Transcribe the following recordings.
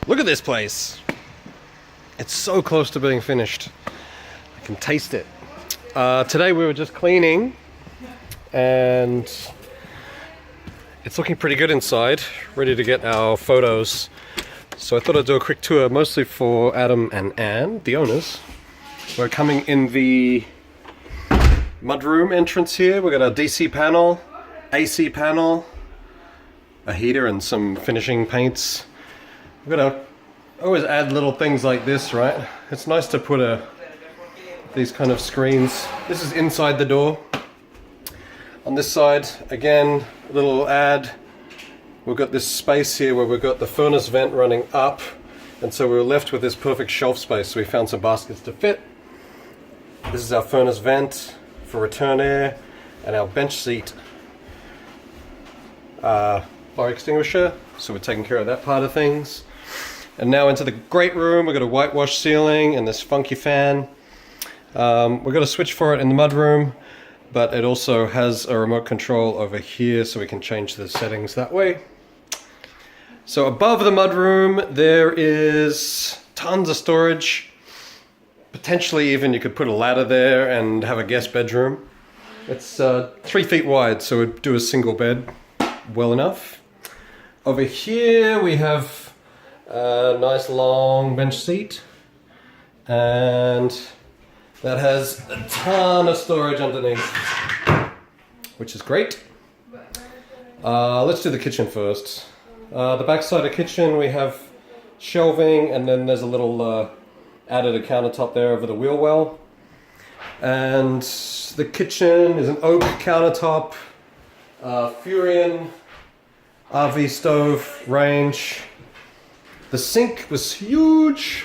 Look at this place. It's so close to being finished. I can taste it. Today we were just cleaning and it's looking pretty good inside, ready to get our photos. So I thought I'd do a quick tour, mostly for Adam and Anne, the owners. We're coming in the Mudroom Entrance here. We've got our DC panel, AC panel, a heater and some finishing paints. We're gonna always add little things like this, right? It's nice to put these kind of screens. This is inside the door. On this side, again, a little add. We've got this space here where we've got the furnace vent running up, and so we were left with this perfect shelf space, so we found some baskets to fit. This is our furnace vent for return air, and our bench seat fire extinguisher, so we're taking care of that part of things. And now into the great room. We've got a whitewash ceiling and this funky fan. We've got a switch for it in the mudroom, but it also has a remote control over here, so we can change the settings that way. So above the mudroom there is tons of storage. Potentially even you could put a ladder there and have a guest bedroom. It's 3 feet wide, so we'd do a single bed well enough. Over here we have a nice long bench seat, and that has a ton of storage underneath, which is great. Let's do the kitchen first. The back side of the kitchen we have shelving, and then there's a little added a countertop there over the wheel well. And the kitchen is an oak countertop, Furion RV stove range. The sink was huge,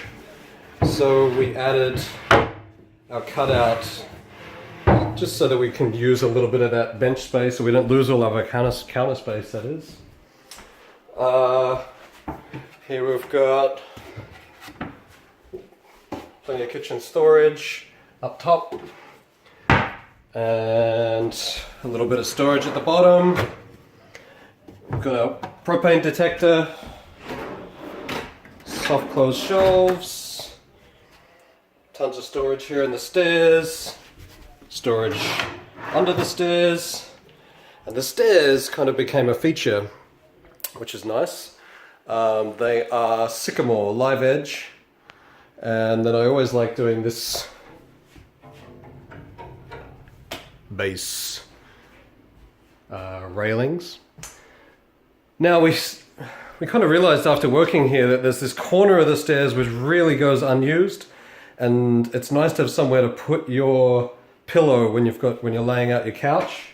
so we added our cutout just so that we can use a little bit of that bench space, so we don't lose all of our counter space, that is. Here we've got plenty of kitchen storage up top, and a little bit of storage at the bottom. We've got a propane detector, soft close shelves, tons of storage here in the stairs, storage under the stairs, and the stairs kind of became a feature, which is nice. They are sycamore live edge, and then I always like doing this base railings. Now we kind of realized after working here that there's this corner of the stairs which really goes unused, and it's nice to have somewhere to put your pillow when you're laying out your couch.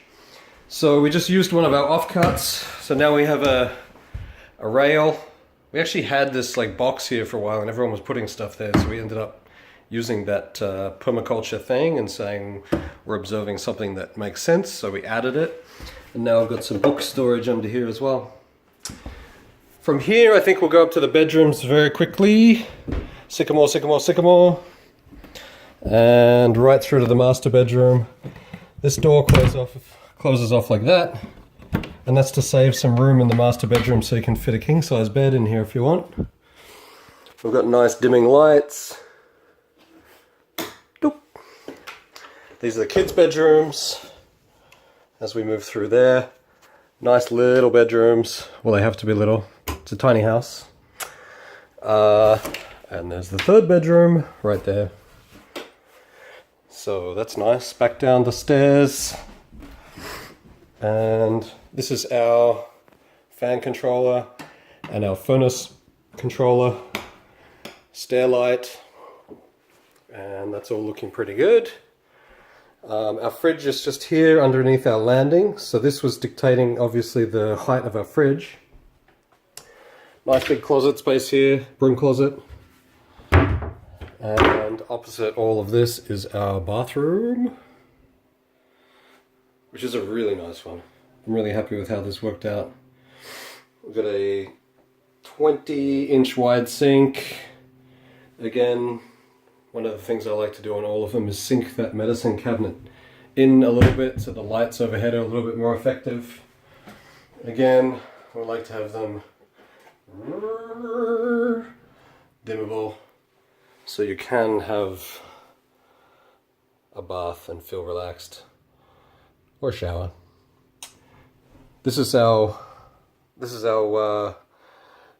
So we just used one of our offcuts. So now we have a rail. We actually had this like box here for a while and everyone was putting stuff there, so we ended up using that permaculture thing and saying we're observing something that makes sense, so we added it. And now I've got some book storage under here as well. From here I think we'll go up to the bedrooms very quickly. Sycamore, sycamore, sycamore. And right through to the master bedroom. This door closes off like that. And that's to save some room in the master bedroom, so you can fit a king size bed in here if you want. We've got nice dimming lights. Doop. These are the kids' bedrooms. As we move through there, nice little bedrooms. Well, they have to be little. It's a tiny house. And there's the third bedroom right there. So that's nice. Back down the stairs. And this is our fan controller and our furnace controller, stair light, and that's all looking pretty good. Our fridge is just here underneath our landing, so this was dictating obviously the height of our fridge. Nice big closet space here, broom closet. And opposite all of this is our bathroom, which is a really nice one. I'm really happy with how this worked out. We've got a 20-inch wide sink. Again, one of the things I like to do on all of them is sink that medicine cabinet in a little bit so the lights overhead are a little bit more effective. Again, I like to have them dimmable, so you can have a bath and feel relaxed, or a shower. This is our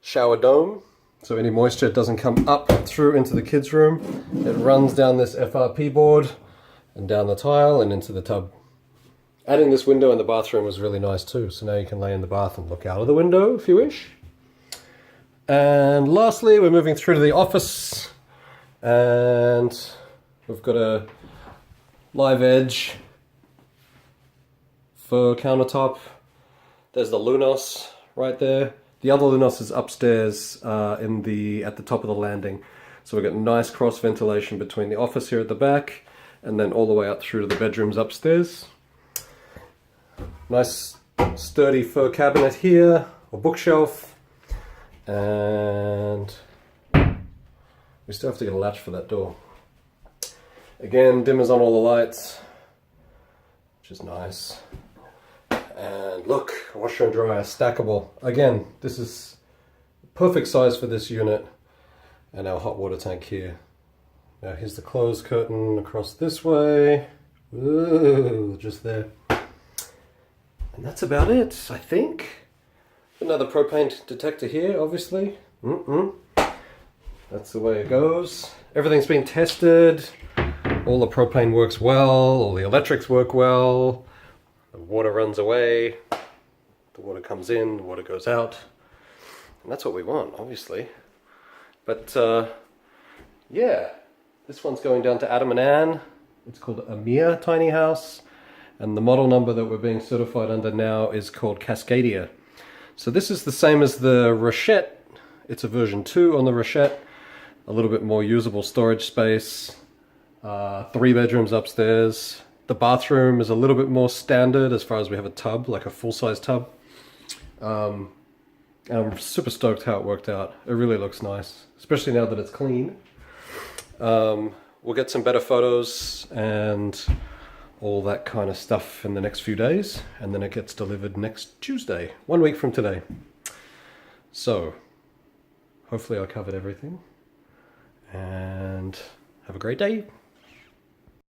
shower dome, so any moisture doesn't come up through into the kids' room. It runs down this FRP board and down the tile and into the tub. Adding this window in the bathroom was really nice too, so now you can lay in the bath and look out of the window if you wish. And lastly, we're moving through to the office, and we've got a live edge faux countertop. There's the Lunos right there. The other Lunos is upstairs at the top of the landing. So we've got nice cross ventilation between the office here at the back and then all the way up through to the bedrooms upstairs. Nice sturdy faux cabinet here, or bookshelf. And we still have to get a latch for that door. Again, dimmers on all the lights, which is nice. And look, washer and dryer, stackable. Again, this is perfect size for this unit. And our hot water tank here. Now here's the closed curtain across this way. Ooh, just there. And that's about it, I think. Another propane detector here, obviously. That's the way it goes. Everything's been tested. All the propane works well, all the electrics work well. The water runs away, the water comes in, the water goes out, and that's what we want, obviously. But yeah, this one's going down to Adam and Ann. It's called a Mere Tiny House, and the model number that we're being certified under now is called Cascadia. So this is the same as the Rochette. It's a version 2 on the Rochette, a little bit more usable storage space, 3 bedrooms upstairs. The bathroom is a little bit more standard as far as we have a tub, like a full-size tub. And I'm super stoked how it worked out. It really looks nice, especially now that it's clean. We'll get some better photos and all that kind of stuff in the next few days, and then it gets delivered next Tuesday, 1 week from today. So, hopefully I covered everything, and have a great day.